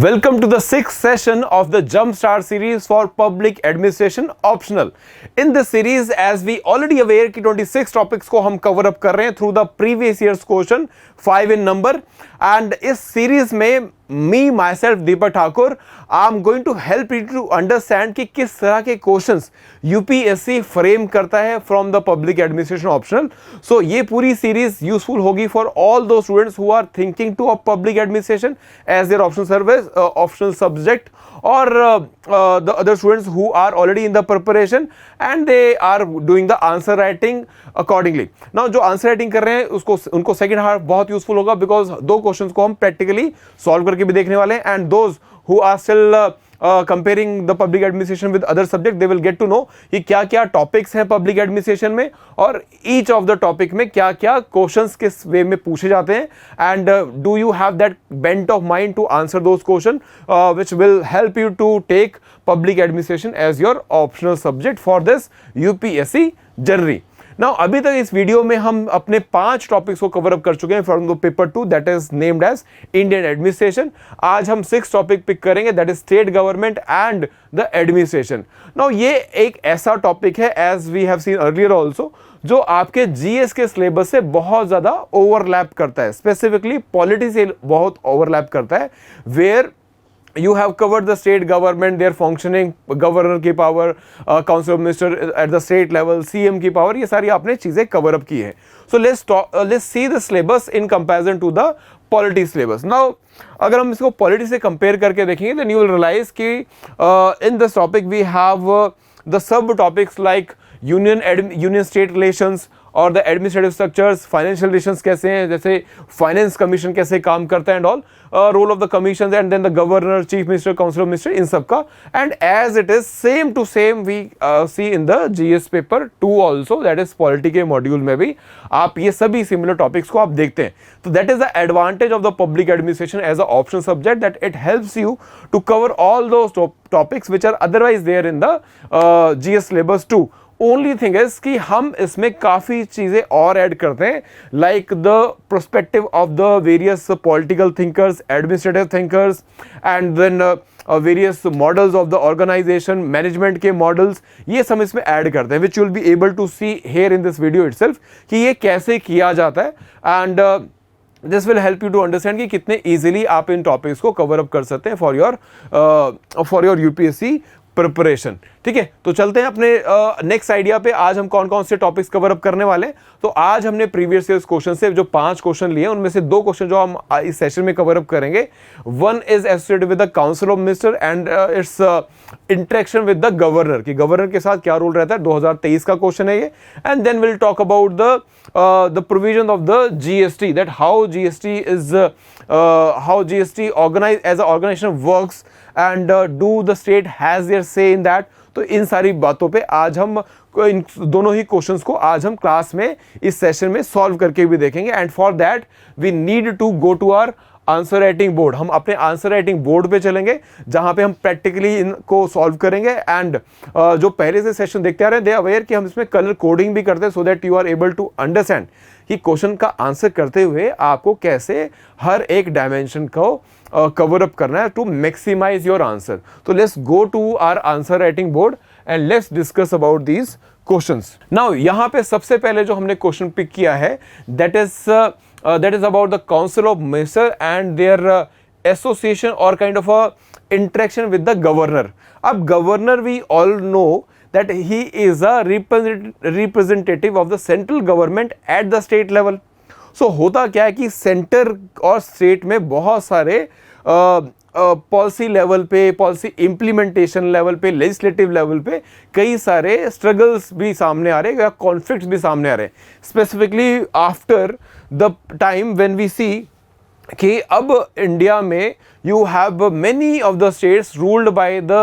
Welcome to the sixth session of the Jumpstart series for Public Administration Optional. In this series, as we already aware कि 26 topics को हम cover up कर रहे हैं through the previous year's question 5 in number, and इस series में me myself Deepak Thakur I'm going to help you to understand कि किस तरह के questions UPSC frame करता है from the Public Administration Optional. So ये पूरी series useful होगी for all those students who are thinking to a Public Administration as their optional service, optional subject, or the other students who are already in the preparation and they are doing the answer writing accordingly. Now जो answer writing कर रहे हैं उसको उनको second half बहुत useful होगा because दो questions को हम practically solve करके भी देखने वाले हैं, and those who are still comparing the public administration with other subject they will get to know कि क्या क्या topics हैं public administration में और each of the topic में क्या क्या questions किस way में पूछे जाते हैं, and do you have that bent of mind to answer those questions which will help you to take public administration as your optional subject for this UPSC journey. Now अभी तक इस video में हम अपने 5 टॉपिक्स को cover up कर चुके हैं from the paper 2 that is named as Indian administration. आज हम 6 टॉपिक पिक करेंगे that is state government and the administration. Now ये एक ऐसा टॉपिक है as we have seen earlier also जो आपके जीएस के सिलेबस से बहुत ज्यादा ओवरलैप करता है, स्पेसिफिकली पॉलिटी से बहुत ओवरलैप करता है, where you have covered the state government, their functioning, governor की power, council of minister at the state level, CM की power, ये सारी आपने चीजें cover up की है. So let's see the syllabus in comparison to the polity syllabus. Now अगर हम इसको polity से compare करके देखेंगे then you will realize कि in this topic we have the sub topics like union state relations और the administrative structures, financial relations कैसे हैं, जैसे फाइनेंस कमीशन कैसे काम करता है and all, role of the commission and then the governor, chief minister, council of minister, इन सब का. And as it is same to same we see in the GS paper 2 also, that is polity के module में भी आप ये सभी similar topics को आप देखते हैं. तो that is the advantage of the public administration as a optional subject that it helps you to cover all those topics which are otherwise there in the GS syllabus 2. Only thing is कि हम इसमें काफी चीजें और add करते हैं like the prospective of the various political thinkers, administrative thinkers, and then various models of the organisation, management के models, ये सब इसमें ऐड करते हैं which you will be able to see here in this video itself कि ये कैसे किया जाता है. And this will help you to understand कि कितने इजीली आप इन टॉपिक्स को कवर अप कर सकते हैं फॉर योर यूपीएससी प्रिपरेशन. ठीक है, तो चलते हैं अपने नेक्स्ट आइडिया पे. आज हम कौन कौन से टॉपिक्स कवर अप करने वाले हैं. तो आज हमने प्रीवियस ईयर्स क्वेश्चन से जो 5 क्वेश्चन लिए उनमें से 2 क्वेश्चन जो हम इस सेशन में कवर अप करेंगे. One is associated with the council of minister and it's interaction with the governor, कि गवर्नर के साथ क्या रोल रहता है. 2023 का क्वेश्चन है ये. And then will talk about the provision of the GST, that how GST organise as a organisation works and do the state has their say in that. तो इन सारी बातों पे आज हम इन दोनों ही क्वेश्चंस को आज हम क्लास में इस सेशन में सॉल्व करके भी देखेंगे. And for that we need to go to our answer writing board. हम अपने आंसर राइटिंग बोर्ड पे चलेंगे जहां पे हम प्रैक्टिकली इनको सॉल्व करेंगे. एंड जो पहले से सेशन देखते आ रहे हैं दे अवेयर कि हम इसमें कलर कोडिंग भी करते हैं so that you are able to understand कि क्वेश्चन का आंसर करते हुए आपको कैसे हर एक डायमेंशन को कवर अप करना है टू मैक्सिमाइज योर आंसर. तो let's go to our answer writing board and let's discuss about these questions. Now यहाँ पे सबसे पहले जो हमने क्वेश्चन पिक किया है that is about the council of minister and their association और kind of a interaction with the governor. अब governor we all know that he is a representative of the central government at the state level. So होता क्या है कि centre और state में बहुत सारे पॉलिसी लेवल पे, पॉलिसी इम्प्लीमेंटेशन लेवल पे, लेजिस्लेटिव लेवल पे कई सारे स्ट्रगल्स भी सामने आ रहे हैं या कॉन्फ्लिक्ट्स भी सामने आ रहे हैं. Specifically after the time when we see कि अब इंडिया में you have many of the states ruled by the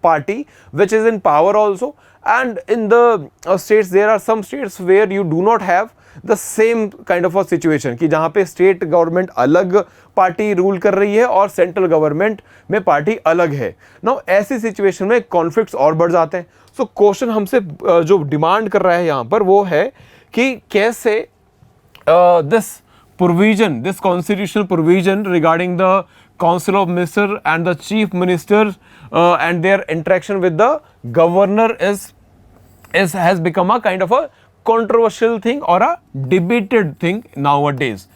party which is in power also, and in the states there are some states where you do not have the same kind of a situation कि जहाँ पे state government अलग party rule कर रही है और central government में party अलग है. नाउ ऐसी सिचुएशन में कॉन्फ्लिक्ट्स और बढ़ जाते हैं. सो क्वेश्चन हमसे जो डिमांड कर रहा है यहाँ पर वो है कि कैसे this constitutional provision regarding the council of minister and the chief minister and their interaction with the governor has become a kind of a controversial thing or a debated thing nowadays.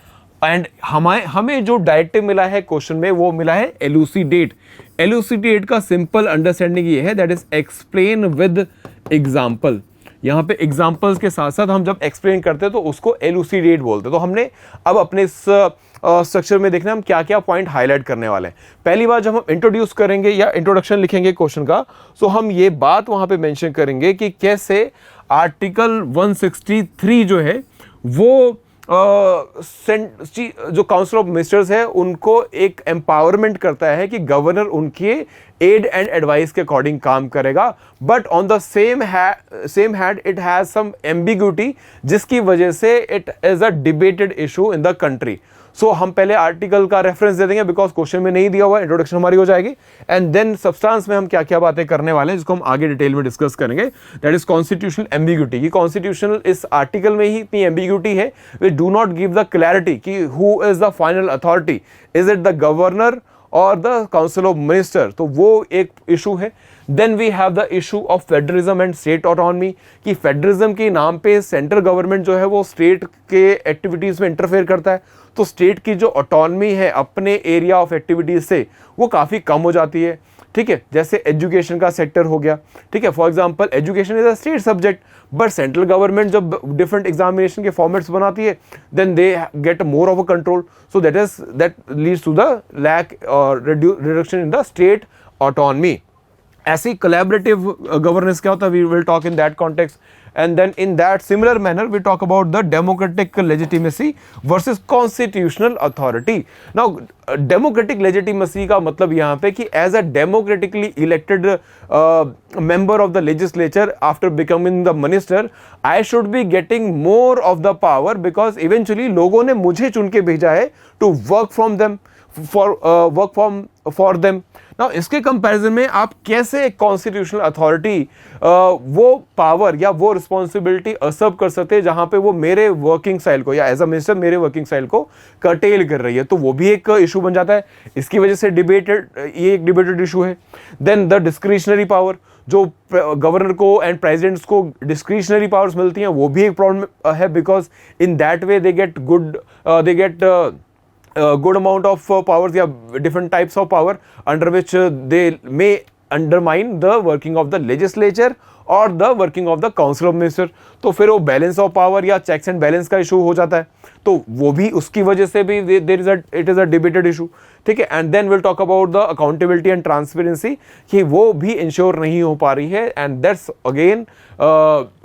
And हमें जो directive मिला है question में वो मिला है elucidate. Elucidate का simple understanding ये है that is explain with example. यहाँ पे एग्जाम्पल्स के साथ साथ हम जब एक्सप्लेन करते हैं तो उसको एलुसिडेट बोलते हैं. तो हमने अब अपने इस स्ट्रक्चर में देखना हम क्या क्या पॉइंट हाईलाइट करने वाले हैं. पहली बार जब हम इंट्रोड्यूस करेंगे या इंट्रोडक्शन लिखेंगे क्वेश्चन का तो हम ये बात वहां पे मेंशन करेंगे कि कैसे आर्टिकल 163 जो है वो जो काउंसिल ऑफ मिनिस्टर्स है उनको एक एम्पावरमेंट करता है कि गवर्नर उनके एड एंड एडवाइस के अकॉर्डिंग काम करेगा. But on the same hand it has some ambiguity जिसकी वजह से it is a debated issue in the country. So हम पहले आर्टिकल का रेफरेंस दे देंगे बिकॉज क्वेश्चन में नहीं दिया हुआ, इंट्रोडक्शन हमारी हो जाएगी. एंड देन सब्सटेंस में हम क्या क्या बातें करने वाले हैं जिसको हम आगे डिटेल में डिस्कस करेंगे. That is constitutional ambiguity. कि कॉन्स्टिट्यूशनल इस आर्टिकल में ही इतनी एम्बिग्यूटी है we do not give the clarity कि who is the final authority, is it the governor और द काउंसिल ऑफ मिनिस्टर. तो वो एक इशू है. Then we have the issue of federalism and state autonomy कि federalism के नाम पे सेंट्रल गवर्नमेंट जो है वो स्टेट के एक्टिविटीज में इंटरफेयर करता है. तो स्टेट की जो ऑटोनॉमी है अपने एरिया ऑफ एक्टिविटीज से वो काफ़ी कम हो जाती है. ठीक है, जैसे एजुकेशन का सेक्टर हो गया. ठीक है, for example education is a state subject but central government जब डिफरेंट एग्जामिनेशन के फॉर्मेट्स बनाती है then they get more of a control. So that leads to the lack और reduction in the state autonomy. ऐसी collaborative governance क्या होता है, we will talk in that context. And then in that similar manner we talk about the democratic legitimacy versus constitutional authority. Now democratic legitimacy का मतलब यहाँ पे कि as a democratically elected member of the legislature after becoming the minister I should be getting more of the power because eventually लोगों ने मुझे चुन के भेजा है to work for them. Now, इसके कंपैरिजन में आप कैसे एक कॉन्स्टिट्यूशनल अथॉरिटी वो पावर या वो रिस्पॉन्सिबिलिटी असर्व कर सकते हैं जहां पे वो मेरे वर्किंग स्टाइल को या एज अ मिनिस्टर मेरे वर्किंग स्टाइल को कर्टेल कर रही है. तो वो भी एक इशू बन जाता है. इसकी वजह से ये एक डिबेटेड इशू है. देन द डिस्क्रिशनरी पावर जो गवर्नर को एंड प्रेसिडेंट्स को डिस्क्रिशनरी पावर्स मिलती हैं वो भी एक प्रॉब्लम है because in that way they get good amount of powers या different types of power under which they may undermine the working of the legislature or the working of the council of minister. तो फिर वो balance of power या checks and balance का issue हो जाता है. तो वो भी उसकी वजह से भी it is a debated issue. ठीक है, and then will talk about the accountability and transparency कि वो भी इंश्योर नहीं हो पा रही है and that's again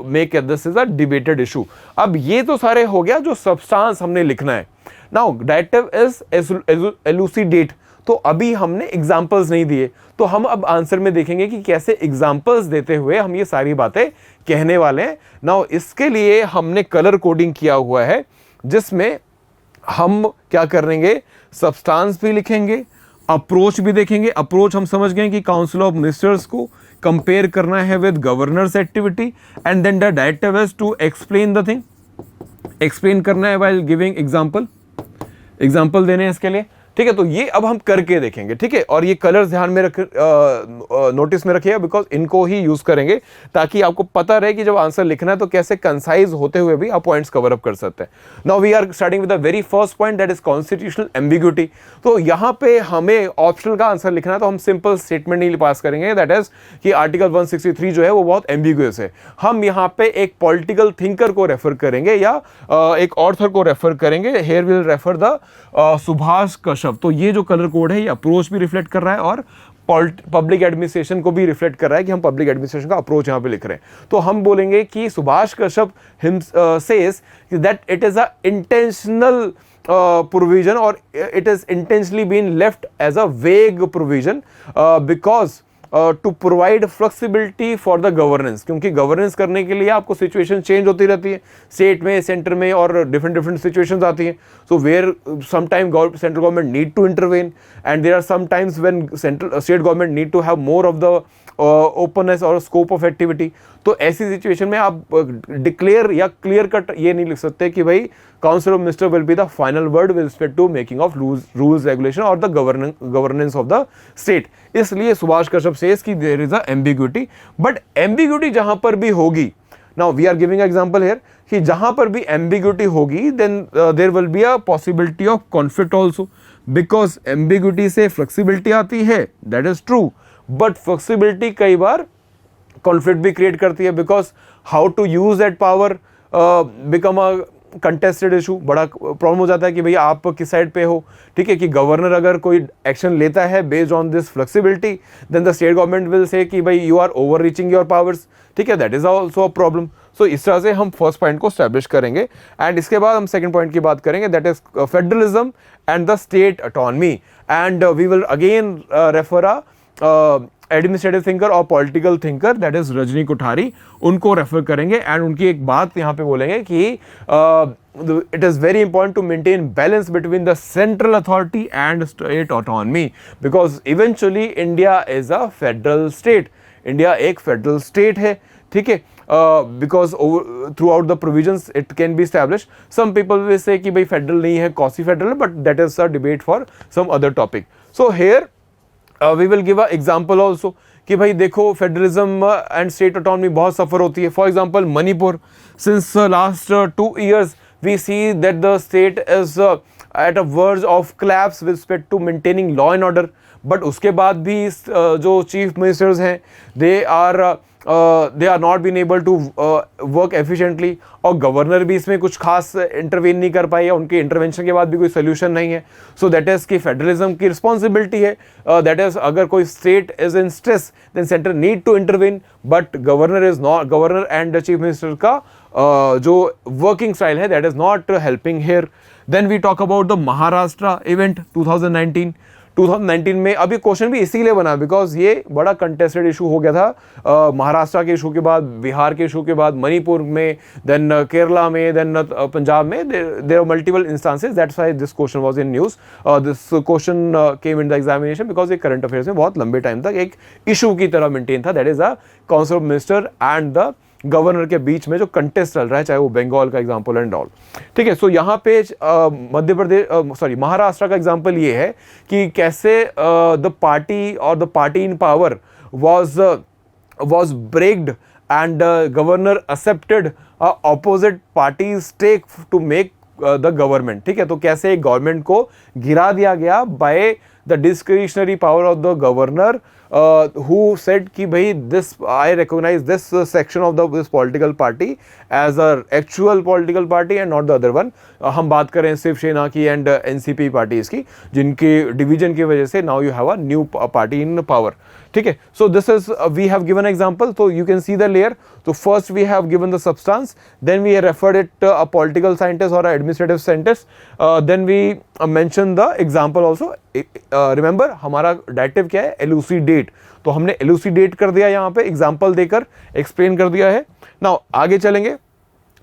make this is a debated issue. अब ये तो सारे हो गया जो सब्सटेंस हमने लिखना है. Now directive is elucidate. तो अभी हमने एग्जाम्पल्स नहीं दिए तो हम अब आंसर में देखेंगे कि कैसे एग्जाम्पल्स देते हुए हम ये सारी बातें कहने वाले हैं. नाउ इसके लिए हमने कलर कोडिंग किया हुआ है जिसमें हम क्या करेंगे, सब्सटेंस भी लिखेंगे, अप्रोच भी देखेंगे. अप्रोच हम समझ गए कि काउंसिल ऑफ मिनिस्टर्स को कंपेयर करना है with governors activity and then the directive is to explain the thing. Explain करना है व्हाइल गिविंग एग्जाम्पल देने हैं इसके लिए. ठीक है, तो ये अब हम करके देखेंगे. ठीक है, और ये कलर्स ध्यान में नोटिस में रखिएगा बिकॉज इनको ही यूज करेंगे ताकि आपको पता रहे कि जब आंसर लिखना है तो कैसे कंसाइज होते हुए भी आप पॉइंट्स कवर अप कर सकते हैं. Now we are starting with the very first point that is constitutional ambiguity. तो यहाँ पे हमें ऑप्शनल का आंसर लिखना है तो हम सिंपल स्टेटमेंट नहीं पास करेंगे दैट इज कि आर्टिकल 163 जो है वो बहुत एम्बिग्यूअस है. हम यहाँ पे एक पॉलिटिकल थिंकर को रेफर करेंगे या एक ऑर्थर को रेफर करेंगे. Here will refer the Subhash Kashyap. तो ये जो कलर कोड है ये अप्रोच भी रिफ्लेक्ट कर रहा है और पब्लिक एडमिनिस्ट्रेशन को भी रिफ्लेक्ट कर रहा है कि हम पब्लिक एडमिनिस्ट्रेशन का अप्रोच यहां पे लिख रहे हैं. तो हम बोलेंगे कि Subhash Kashyap says that it is a intentional provision or it is intentionally been left as a vague provision because to provide flexibility for the governance. क्योंकि गवर्नेंस करने के लिए आपको सिचुएशन चेंज होती रहती है स्टेट में, सेंटर में और डिफरेंट सिचुएशंस आती हैं. So where sometime central government need to intervene and there are sometimes when state government need to have more of the openness और स्कोप ऑफ एक्टिविटी। तो ऐसी सिचुएशन में आप डिक्लेयर या क्लियर कट ये नहीं लिख सकते कि भाई council of minister will be the final word with respect to making of rules regulation और the governance of the state. इसलिए सुभाष कश्यप सेज कि there is a ambiguity, but ambiguity जहां पर भी होगी, now we are giving example here कि जहां पर भी एम्बिग्यूटी होगी then there will be a possibility of conflict also, because ambiguity से फ्लेक्सिबिलिटी आती है, that is true, but flexibility कई बार कॉन्फ्लिक्ट भी क्रिएट करती है, because how to use that power become a contested issue. बड़ा प्रॉब्लम हो जाता है कि भैया आप किस साइड पे हो, ठीक है, कि गवर्नर अगर कोई एक्शन लेता है based on this flexibility then the state government will say कि भाई you are overreaching your powers, ठीक है, that is also a problem. So इस तरह से हम फर्स्ट पॉइंट को स्टैब्लिश करेंगे एंड इसके बाद हम सेकंड पॉइंट की बात करेंगे, that is federalism and the state autonomy, and we will again refer a administrative thinker और political thinker, that is Rajni Kothari, उनको रेफर करेंगे एंड उनकी एक बात यहाँ पे बोलेंगे कि it is very important to maintain balance between the central authority and state autonomy, because eventually India is a federal state, India एक फेडरल स्टेट है, ठीक है, because throughout the provisions it can be establish. Some people will say कि भाई federal नहीं है, quasi federal, but that is a debate for some other topic. So here we will give a example also कि भाई देखो federalism and state autonomy बहुत suffer होती है। For example Manipur, since last 2 years we see that the state is at a verge of collapse with respect to maintaining law and order, but उसके बाद भी जो चीफ मिनिस्टर्स हैं they are not been able to work efficiently, और governor भी इसमें कुछ खास इंटरवेन नहीं कर पाई है, उनके इंटरवेंशन के बाद भी कोई सोल्यूशन नहीं है। सो दैट इज कि फेडरलिज्म की रिस्पॉन्सिबिलिटी है, दैट इज अगर कोई state is in stress then centre need to intervene, but governor is not, governor and chief minister का जो वर्किंग स्टाइल है that is not helping here. Then we talk about the Maharashtra event 2019 में। अभी question भी इसीलिए बना because ये बड़ा कंटेस्टेड इशू हो गया था महाराष्ट्र के इशू के बाद, बिहार के इशू के बाद, मणिपुर में, देन केरला में, देन पंजाब में, there are multiple instances, that's why this question was in news. This question came in the examination because ये करंट अफेयर्स में बहुत लंबे टाइम तक एक इशू की तरह मेंटेन था, that is a council of minister and the governor के बीच में जो कंटेस्ट चल रहा है, चाहे वो बंगाल का एग्जांपल एंड ऑल, ठीक है। सो यहाँ पे मध्य प्रदेश महाराष्ट्र का एग्जांपल ये है कि कैसे द पार्टी और the party in power was breaked and governor accepted opposite parties take to make the government, ठीक है। तो कैसे एक गवर्नमेंट को गिरा दिया गया by the discretionary power of the governor who said कि भाई this I recognize this section of this political party as a actual political party and not the other one। हम बात करें शिवसेना की एंड एनसीपी पार्टीज की, जिनके division की वजह से now you have a new party in power, ठीक है। So this is we have given example, तो you can see the layer. तो first we have given the substance, then we referred it a political scientist और administrative scientist, then we mention the example also. Remember हमारा directive क्या है, elucidate, तो हमने elucidate कर दिया यहाँ पे, एग्जांपल देकर एक्सप्लेन कर दिया है। नाउ आगे चलेंगे,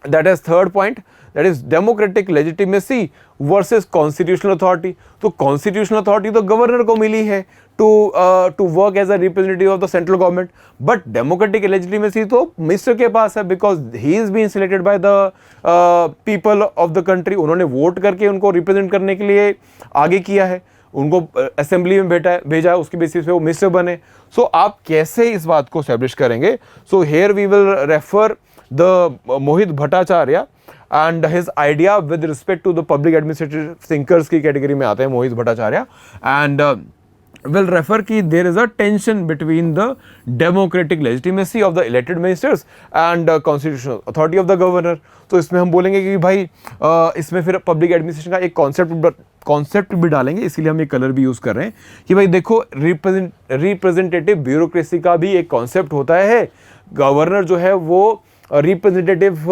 that is third point, that is democratic legitimacy versus constitutional authority. तो कॉन्स्टिट्यूशनल अथॉरिटी तो गवर्नर को मिली है to work as a representative of the central government, but democratic legitimacy तो मिनिस्टर के पास है because he is being selected by the people of the country. उन्होंने वोट करके उनको रिप्रेजेंट करने के लिए आगे किया है, उनको असेंबली में भेजा है, उसके बेसिस पे वो मिनिस्टर बने। सो आप कैसे इस बात को एस्टैब्लिश करेंगे? So here we will refer the Mohit Bhattacharya and his idea with respect to the public administrative thinkers की कैटेगरी में आते हैं Mohit Bhattacharya, and will refer कि there is a tension between the democratic legitimacy of the elected ministers and constitutional authority of the governor। तो इसमें हम बोलेंगे कि भाई इसमें फिर पब्लिक एडमिनिस्ट्रेशन का एक कॉन्सेप्ट भी डालेंगे, इसीलिए हम ये कलर भी यूज कर रहे हैं कि भाई देखो रिप्रेजेंटेटिव ब्यूरोक्रेसी का भी एक कॉन्सेप्ट होता है। गवर्नर जो है वो रिप्रेजेंटेटिव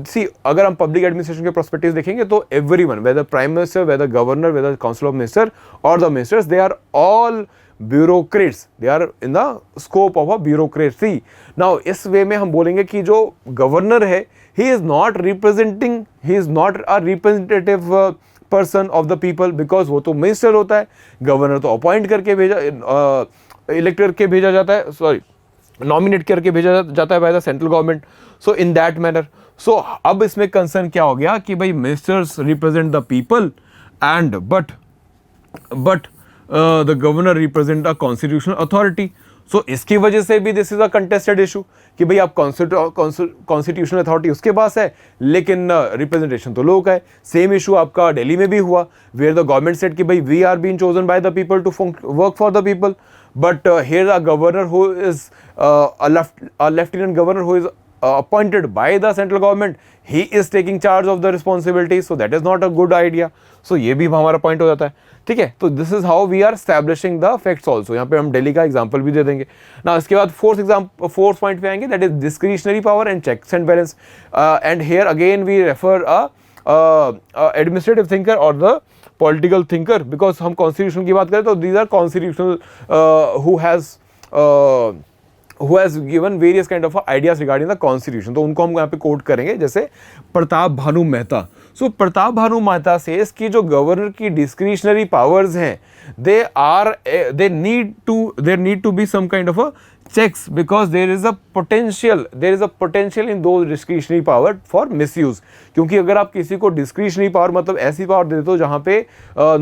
सी, अगर हम पब्लिक एडमिनिस्ट्रेशन के पर्सपेक्टिव देखेंगे तो everyone, whether prime minister, whether governor, whether council of minister और the ministers, they are all bureaucrats, they are in the scope of a bureaucracy. Now इस वे में हम बोलेंगे कि जो गवर्नर है he is not representing, he is not a representative person of the people, because वो तो minister होता है, गवर्नर तो अपॉइंट करके भेजा इलेक्ट करके भेजा जाता है, सॉरी नॉमिनेट करके भेजा जाता है by the central government. So in that manner. So अब इसमें कंसर्न क्या हो गया कि भाई ministers represent the people and but the governor represent a constitutional authority. So इसकी वजह से भी this is a contested issue कि भाई आप कॉन्स्टिट्यूशनल अथॉरिटी उसके पास है लेकिन रिप्रेजेंटेशन तो लोगों का है. सेम इशू आपका दिल्ली में भी हुआ वेयर द गवर्नमेंट सेड कि भाई we are being chosen by the people to work for the people, but here a governor who is a lieutenant governor who is appointed by the central government, he is taking charge of the responsibilities, so that is not a good idea. So ये भी हमारा point हो जाता है. ठीक है, तो this is how we are establishing the facts also. यहाँ पे हम दिल्ली का एग्जाम्पल भी दे देंगे ना. इसके बाद फोर्थ पॉइंट पे आएंगे, that is discretionary power and checks and balance. And here again we refer administrative thinker और द पॉलिटिकल थिंकर, बिकॉज हम कॉन्स्टिट्यूशन की बात करें तो these are constitutional who has given various kind of ideas regarding the constitution. तो उनको हम यहाँ पे कोट करेंगे, जैसे प्रताप भानु मेहता. सो प्रताप भानु मेहता से इसकी जो गवर्नर की डिस्क्रिशनरी पावर्स हैं, there need to be some kind of a checks because there is a potential in those discretionary power for misuse. क्योंकि अगर आप किसी को discretionary power मतलब ऐसी पावर दे दो जहाँ पे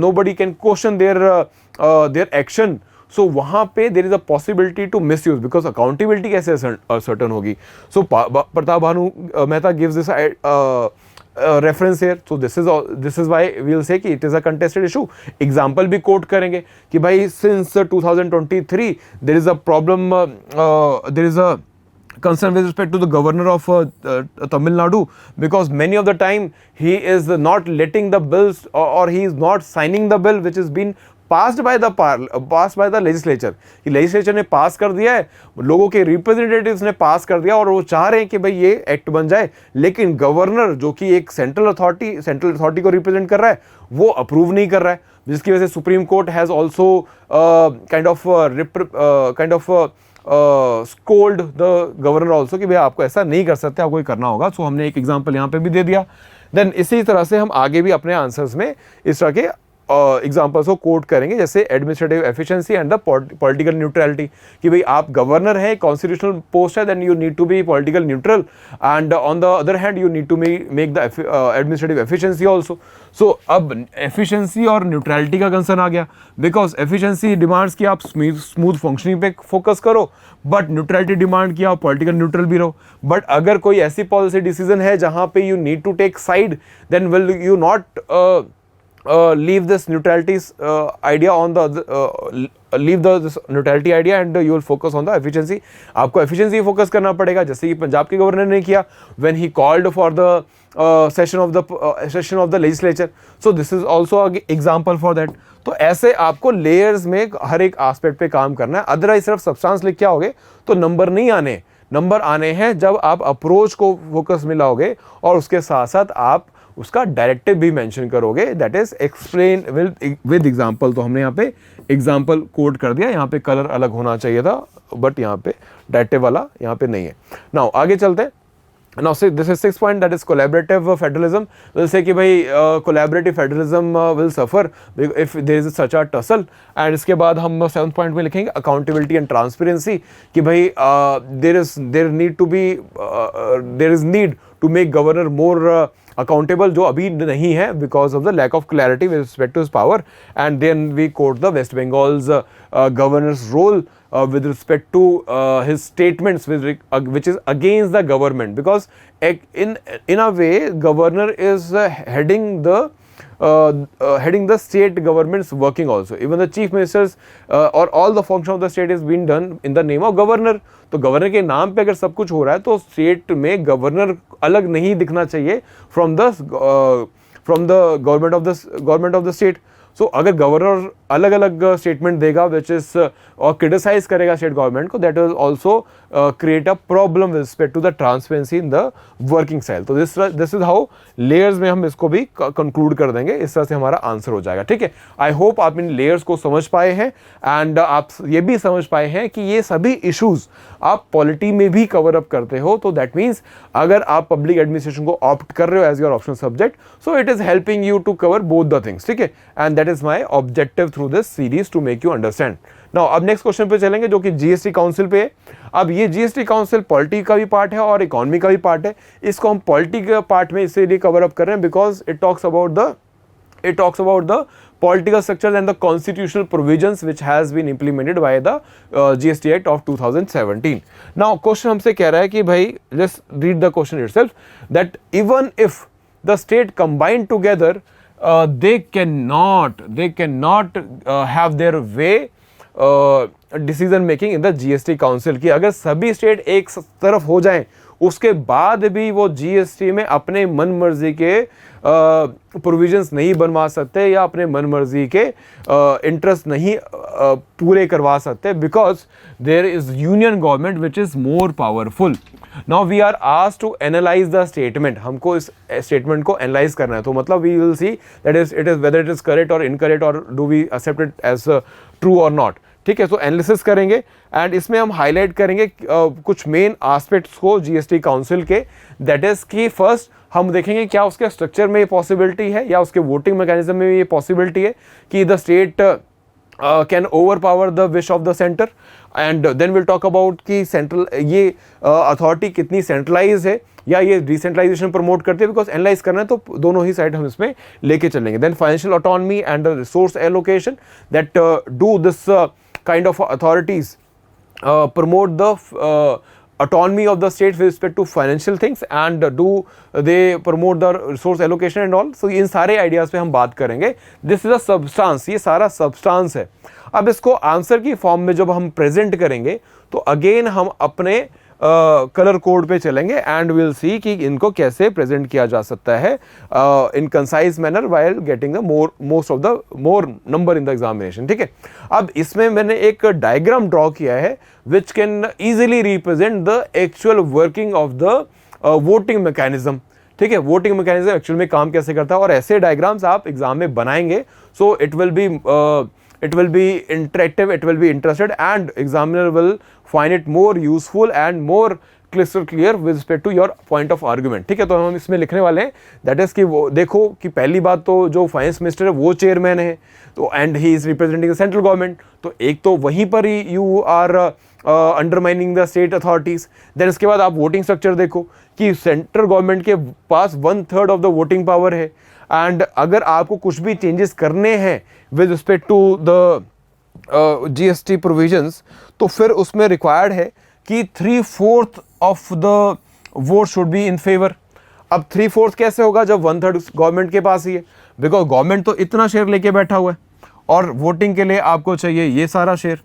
nobody can question their action, so वहाँ पे there is a possibility to misuse because accountability कैसे सर्टन होगी. So Pratap Bhanu Mehta gives this reference here. So this is why we will say कि it is a contested issue. Example भी quote करेंगे कि भाई since 2023 there is a problem, there is a concern with respect to the governor of Tamil Nadu, because many of the time he is not letting the bills or he is not signing the bill which has been passed by the legislature. कि legislature ने पास कर दिया है, लोगों के representatives ने पास कर दिया और वो चाह रहे हैं कि भाई ये एक्ट बन जाए, लेकिन गवर्नर जो कि एक सेंट्रल अथॉरिटी को रिप्रेजेंट कर रहा है वो अप्रूव नहीं कर रहा है, जिसकी वजह से supreme court has also kind of scold the governor also कि भाई आपको ऐसा नहीं कर सकते, आपको ये करना होगा. सो हमने एक एग्जाम्पल यहाँ पे भी दे दिया. देन इसी तरह से हम आगे भी अपने आंसर्स में इस तरह के एग्जाम्पल्स को कोट करेंगे, जैसे administrative efficiency and the political neutrality. कि भाई आप गवर्नर हैं, कॉन्स्टिट्यूशनल पोस्ट है, then you need to be political neutral and on the other hand you need to make the administrative efficiency also. So अब efficiency और neutrality का concern आ गया, because efficiency demands कि आप स्मूथ फंक्शनिंग पे focus करो, but neutrality demand किया आप पॉलिटिकल न्यूट्रल भी रहो. बट अगर कोई ऐसी पॉलिसी डिसीजन है जहां पे you need to take side, then will you not leave this neutrality idea on this neutrality idea and you will focus on the efficiency. आपको efficiency focus करना पड़ेगा, जैसे कि पंजाब के गवर्नर ने किया when he called for the session of the legislature. So this is also an example for that. तो ऐसे आपको layers में हर एक aspect पे काम करना है. अदरवाइज सिर्फ substance लिख के आओगे तो नंबर नहीं आने. नंबर आने हैं जब आप अप्रोच को फोकस में लाओगे और उसके साथ साथ आप उसका डायरेक्टिव भी मेंशन करोगे, that is explain with example. तो हमने यहाँ पे एग्जांपल कोड कर दिया. यहाँ पे कलर अलग होना चाहिए था, बट यहाँ पे डायरेक्टिव वाला यहाँ पे नहीं है. नाउ आगे चलते हैं. Now this is 6th point, that is collaborative federalism. We'll say कि भाई collaborative federalism will suffer if there is such a tussle. And इसके बाद हम 7th point में लिखेंगे accountability and transparency कि भाई there is need to make governor more accountable, जो अभी नहीं है because of the lack of clarity with respect to his power. And then we quote the West Bengal's governor's role with respect to his statements which is against the government, because in a way governor is heading the state government's working also. Even the chief ministers or all the function of the state is being done in the name of governor. तो governor के नाम पे अगर सब कुछ हो रहा है तो स्टेट में गवर्नर अलग नहीं दिखना चाहिए from the government of the state. So अगर गवर्नर अलग अलग स्टेटमेंट देगा विच इज और क्रिटिसाइज करेगा स्टेट गवर्नमेंट को, that will also create a problem with respect to the transparency in the working style. तो दिस इज हाउ लेयर्स में हम इसको भी कंक्लूड कर देंगे. इस तरह से हमारा आंसर हो जाएगा. ठीक है, आई होप आप इन लेयर्स को समझ पाए हैं एंड आप ये भी समझ पाए हैं कि ये सभी इश्यूज आप पॉलिटी में भी कवर अप करते हो. तो दैट मीन्स अगर आप पब्लिक एडमिनिस्ट्रेशन को ऑप्ट कर रहे हो as your optional subject, so it is helping you to cover both the things. ठीक है, and that is my objective through this series to make you understand. Now अब next question पे चलेंगे जो कि जीएसटी काउंसिल पे है। अब ये जीएसटी काउंसिल पॉलिटी का भी पार्ट है और इकोनॉमी का भी पार्ट है। इसको हम पॉलिटी के पार्ट में इसीलिए कवर अप कर रहे हैं because it talks about the political structures and the constitutional provisions which has been implemented by the GST Act of 2017. Now question हमसे कह रहा है कि भाई let's read the question itself that even if the state combined together they cannot have their way decision making in the GST council की अगर सभी state एक तरफ हो जाएं उसके बाद भी वो जीएसटी में अपने मन मर्जी के प्रोविजंस नहीं बनवा सकते या अपने मन मर्जी के इंटरेस्ट नहीं पूरे करवा सकते because there is union government which is more powerful. Now we are asked to analyse the statement, हमको इस स्टेटमेंट को एनालाइज करना है। तो मतलब we will see that is it is whether it is correct और इनकरेक्ट और do we accept it as true और नॉट। ठीक है, तो एनालिसिस करेंगे एंड इसमें हम हाईलाइट करेंगे कुछ मेन एस्पेक्ट्स को जीएसटी काउंसिल के। दैट इज कि फर्स्ट हम देखेंगे क्या उसके स्ट्रक्चर में ये पॉसिबिलिटी है या उसके वोटिंग मैकेनिज्म में ये पॉसिबिलिटी है कि the state can overpower the wish of the centre and then will talk about कि सेंट्रल ये अथॉरिटी कितनी सेंट्रलाइज है या ये डिसेंट्रलाइजेशन प्रमोट करते हैं बिकॉज एनालाइज करना है तो दोनों ही साइड हम इसमें लेके चलेंगे। Then financial autonomy and resource allocation that do this kind of authorities promote the autonomy of the state with respect to financial things and do they promote the resource allocation and all. So इन सारे ideas पे हम बात करेंगे। This is a substance, ये सारा substance है। अब इसको आंसर की फॉर्म में जब हम प्रेजेंट करेंगे तो अगेन हम अपने कलर कोड पे चलेंगे एंड विल सी कि इनको कैसे प्रेजेंट किया जा सकता है in concise manner while getting the more number in the examination. ठीक है, अब इसमें मैंने एक डायग्राम ड्रॉ किया है which can easily represent the actual working of the voting mechanism. ठीक है, वोटिंग मैकेनिज्म एक्चुअल में काम कैसे करता है और ऐसे डायग्राम्स आप एग्जाम में बनाएंगे so it will be interactive, it will be interested and examiner will find it more useful and more crystal clear with respect to your point of argument. ठीक है, तो हम इसमें लिखने वाले हैं दैट इज कि वो देखो कि पहली बात तो जो फाइनेंस मिनिस्टर है वो चेयरमैन है तो and he is representing the central government, तो एक तो वहीं पर ही you are undermining the state authorities. Then इसके बाद आप वोटिंग स्ट्रक्चर देखो कि सेंट्रल गवर्नमेंट के पास 1/3 ऑफ द वोटिंग पावर है एंड अगर आपको कुछ भी चेंजेस करने हैं with respect to the GST provisions तो फिर उसमें रिक्वायर्ड है कि 3/4 of the vote should be in favour. अब 3/4 कैसे होगा जब 1/3 गवर्नमेंट के पास ही है बिकॉज गवर्नमेंट तो इतना शेयर लेके बैठा हुआ है और वोटिंग के लिए आपको चाहिए ये सारा शेयर।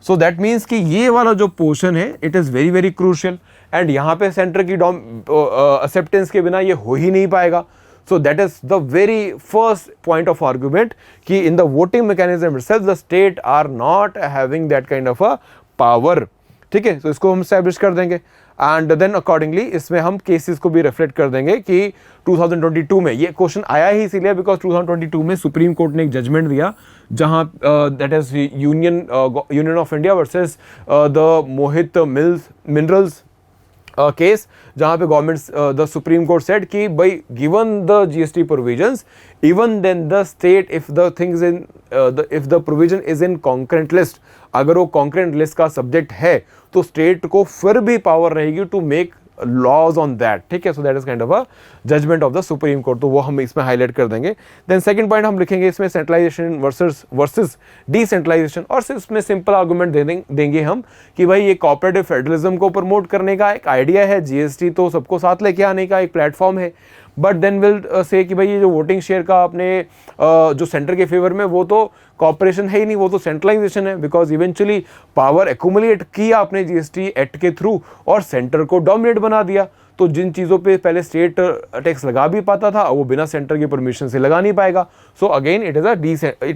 सो दैट मीन्स कि ये वाला जो पोर्शन है it is very very crucial and यहाँ पे सेंटर की एक्सेप्टेंस के बिना ये हो ही नहीं पाएगा। So that is the very first point of argument कि in the voting mechanism itself the state are not having that kind of a power। ठीक है, तो इसको हम establish कर देंगे and then accordingly इसमें हम cases को भी reflect कर देंगे कि 2022 में ये क्वेश्चन आया ही इसीलिए बिकॉज 2022 में सुप्रीम कोर्ट ने एक जजमेंट दिया जहां that is Union of India versus the Mohit Minerals case जहां पे government the Supreme Court said कि भाई given the GST provisions even then the state if the things in if the provision is in concurrent list, अगर वो concurrent list का subject है तो state को फिर भी पावर रहेगी to make laws on that. ठीक है, so that is kind of a judgment of the Supreme Court, तो वो हम इसमें हाईलाइट कर देंगे। देन सेकंड पॉइंट हम लिखेंगे इसमें सेंट्रलाइजेशन वर्सेस डिसेंट्रलाइजेशन और सिर्फ इसमें सिंपल आर्गुमेंट देंगे हम कि भाई ये कोऑपरेटिव फेडरलिज्म को प्रमोट करने का एक आइडिया है, जीएसटी तो सबको साथ लेके आने का एक प्लेटफॉर्म है, बट देन विल से कि भाई ये जो वोटिंग शेयर का अपने जो सेंटर के फेवर में वो तो कॉर्पोरेशन है ही नहीं, वो तो सेंट्रलाइजेशन है बिकॉज इवेंचुअली पावर एक्यूमुलेट किया आपने जीएसटी एक्ट के थ्रू और सेंटर को डोमिनेट बना दिया। तो जिन चीज़ों पे पहले स्टेट टैक्स लगा भी पाता था वो बिना सेंटर की परमिशन से लगा नहीं पाएगा। So again it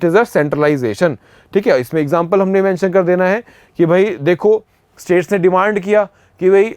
is a centralisation. ठीक है, इसमें एग्जांपल हमने मेंशन कर देना है कि भाई देखो स्टेट्स ने डिमांड किया कि भाई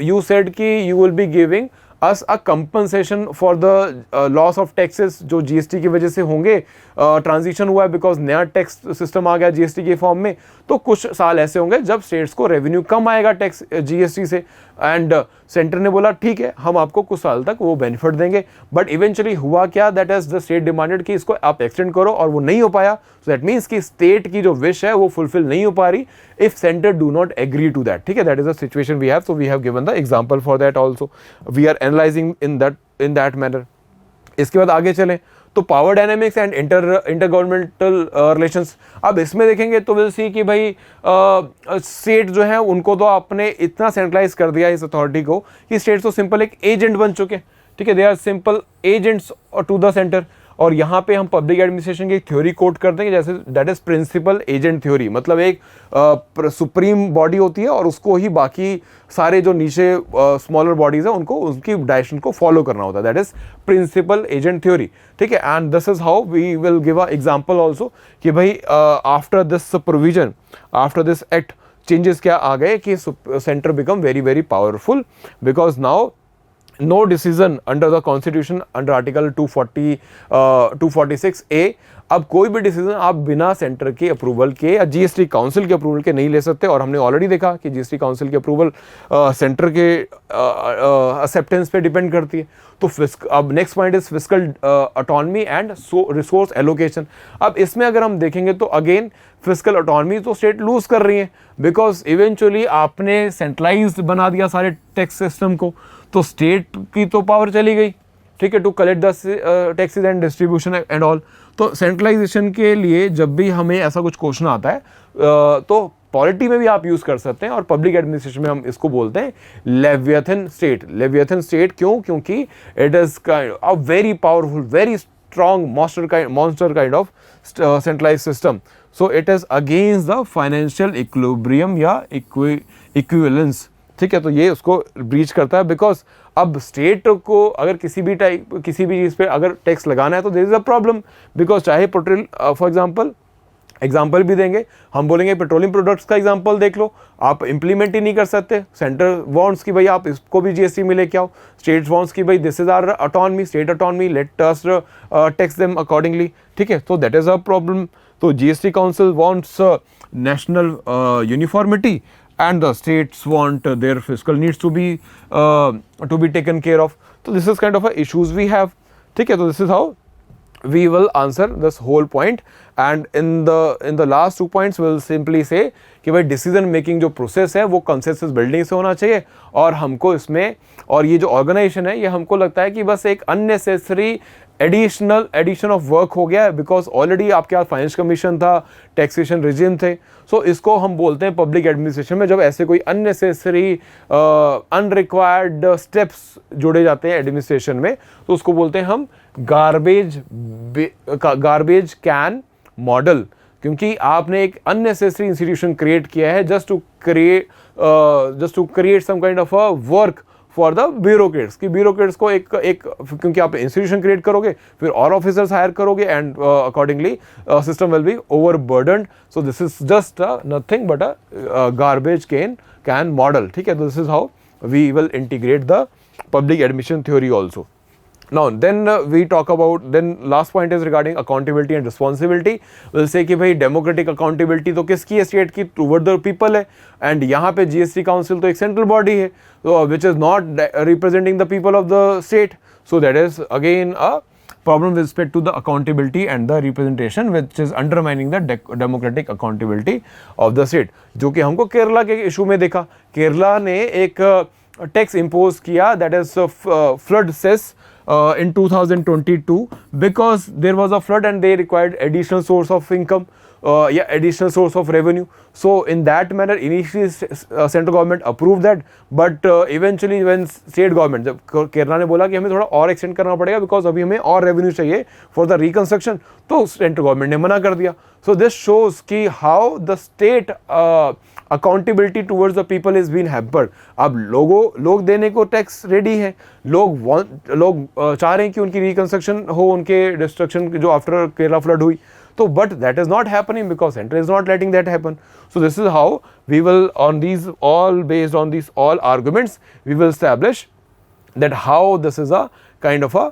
यू सेड कि you will be giving us a compensation for the loss of taxes जो जीएसटी की वजह से होंगे, ट्रांजिशन हुआ है बिकॉज नया टैक्स सिस्टम आ गया जीएसटी के फॉर्म में, तो कुछ साल ऐसे होंगे जब स्टेट्स को रेवेन्यू कम आएगा टैक्स जीएसटी से एंड सेंटर ने बोला ठीक है हम आपको कुछ साल तक वो बेनिफिट देंगे, बट इवेंचुअली हुआ क्या, that is the state demanded कि इसको आप एक्सटेंड करो और वो नहीं हो पाया. सो दैट मीन्स कि स्टेट की जो विश है वो फुलफिल नहीं हो पा रही if centre do not agree to that. ठीक है, that is the situation we have. So we have given the example for that also. We are analysing in that manner. इसके बाद आगे चलें तो power dynamics and inter governmental relations. अब इसमें देखेंगे तो विल सी कि भाई स्टेट जो है उनको तो आपने इतना सेंट्रलाइज कर दिया इस अथॉरिटी को कि स्टेट तो सिंपल एक एजेंट बन चुके. ठीक है, they are simple agents to the centre. और यहाँ पे हम पब्लिक एडमिनिस्ट्रेशन की थ्योरी कोट कर देंगे जैसे that is principal agent theory. मतलब एक सुप्रीम बॉडी होती है और उसको ही बाकी सारे जो नीचे स्मॉलर बॉडीज है उनको उनकी डायरेक्शन को फॉलो करना होता है. That is principal agent theory. ठीक है, and this is how we will give a example also कि भाई after this provision, after this act changes क्या आ गए कि centre become very very powerful because now no decision under the constitution under article 246A. अब कोई भी decision आप बिना सेंटर के अप्रूवल के या जीएसटी काउंसिल के अप्रूवल के नहीं ले सकते. और हमने ऑलरेडी देखा कि जीएसटी काउंसिल की अप्रूवल सेंटर के एक्सेप्टेंस पे डिपेंड करती है. तो अब next point is fiscal autonomy and resource allocation. अब इसमें अगर हम देखेंगे तो अगेन फिस्कल ऑटोनॉमी तो स्टेट लूज कर रही है बिकॉज इवेंचुअली आपने सेंट्रलाइज्ड बना दिया सारे टैक्स सिस्टम को, तो स्टेट की तो पावर चली गई. ठीक है, to collect the taxes and distribution and all. तो सेंट्रलाइजेशन के लिए जब भी हमें ऐसा कुछ क्वेश्चन आता है तो पॉलिटी में भी आप यूज कर सकते हैं और पब्लिक एडमिनिस्ट्रेशन में हम इसको बोलते हैं लेवियथन स्टेट. लेवियथन स्टेट क्यों? क्योंकि it is a very powerful, very strong monster kind of centralise system. So it is against the financial equilibrium या इक्विवेलेंस. ठीक है, तो ये उसको ब्रीच करता है बिकॉज अब स्टेट को अगर किसी भी चीज़ पे अगर टैक्स लगाना है तो there is a problem because चाहे पेट्रोल फॉर एग्जाम्पल भी देंगे, हम बोलेंगे पेट्रोलियम प्रोडक्ट्स का एग्जांपल देख लो, आप इंप्लीमेंट ही नहीं कर सकते. सेंटर वांट्स कि भाई आप इसको भी जीएसटी में लेके आओ, स्टेट वांट्स कि भाई this is our autonomy, state autonomy, let us tax them accordingly. ठीक है, तो दैट इज अ प्रॉब्लम. तो GST council wants national uniformity, and the states want their fiscal needs to be taken care of. So this is kind of a issues we have. ठीक है, तो this is how we will answer this whole point, and in the last 2 points we will simply say कि भाई decision making जो process है वो consensus building से होना चाहिए, और हमको इसमें और ये जो ऑर्गेनाइजेशन है ये हमको लगता है कि बस एक अननेसेसरी एडिशन ऑफ वर्क हो गया है, बिकॉज ऑलरेडी आपके पास फाइनेंस कमीशन था, टैक्सेशन रिजिम थे. सो इसको हम बोलते हैं पब्लिक एडमिनिस्ट्रेशन में जब ऐसे कोई अननेसेसरी अनरिक्वायर्ड स्टेप्स जोड़े जाते हैं एडमिनिस्ट्रेशन में, तो उसको बोलते हैं हम गार्बेज कैन मॉडल. क्योंकि आपने एक अननेसेसरी इंस्टीट्यूशन क्रिएट किया है just to create some kind of a work for the bureaucrats. कि ब्यूरोक्रेट्स को एक क्योंकि आप इंस्टीट्यूशन क्रिएट करोगे फिर और ऑफिसर्स हायर करोगे and accordingly system will be overburdened. So this is just nothing but a garbage can model. ठीक है, this is how we will integrate the public admission theory also. Now then we talk about, then last point is regarding accountability and responsibility. We'll say कि भाई democratic accountability तो किसकी है? State की, toward the people है, and यहाँ पे GST council तो एक central body है, so which is not representing the people of the state. So that is again a problem with respect to the accountability and the representation, which is undermining the democratic accountability of the state. जो कि हमको केरला के issue में देखा. केरला ने एक tax impose किया, that is flood cess in 2022 because there was a flood and they required additional source of income, additional source of revenue. So in that manner initially central government approved that, but eventually when state government, जब केरला ने बोला कि हमें थोड़ा और extend करना पड़ेगा because अभी हमें और रेवेन्यू चाहिए फॉर द रिकंस्ट्रक्शन, तो सेंट्रल गवर्नमेंट ने मना कर दिया. सो दिस शोज कि how the state accountability towards the people is been hampered. अब लोग देने को टैक्स रेडी है, लोग चाह रहे हैं कि उनकी रिकंस्ट्रक्शन हो, उनके डिस्ट्रक्शन जो आफ्टर केरला फ्लड हुई, तो but that is not happening because centre is not letting that happen. So this is how we will on these all based on these all arguments we will establish that how this is a kind of a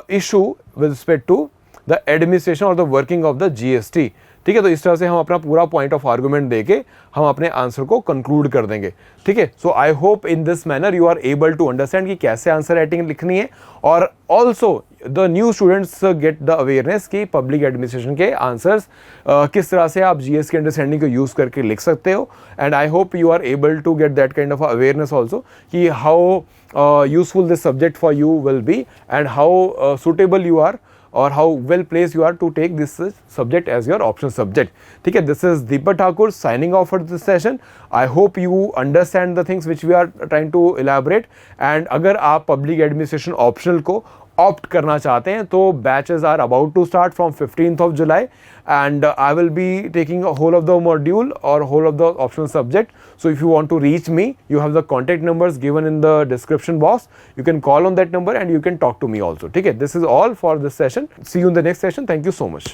issue with respect to the administration or the working of the GST. ठीक है, तो इस तरह से हम अपना पूरा point of argument देके हम अपने आंसर को कंक्लूड कर देंगे। ठीक है, so I hope in this manner you are able to understand कि कैसे आंसर राइटिंग लिखनी है, और also the new students get the awareness कि पब्लिक एडमिनिस्ट्रेशन के आंसर्स किस तरह से आप जीएस की अंडरस्टैंडिंग को यूज करके लिख सकते हो। And I hope you are able to get that kind of awareness also कि how useful this subject for you will be, and how suitable you are or how well placed you are to take this subject as your optional subject. ठीक है, this is Deepak Thakur signing off for this session. I hope you understand the things which we are trying to elaborate. And अगर आप public administration optional को opt करना चाहते हैं तो batches are about to start from 15th of July, and I will be taking a whole of the module or whole of the optional subject. So if you want to reach me, you have the contact numbers given in the description box. You can call on that number and you can talk to me also. ठीक है, this is all for this session. See you in the next session. Thank you so much.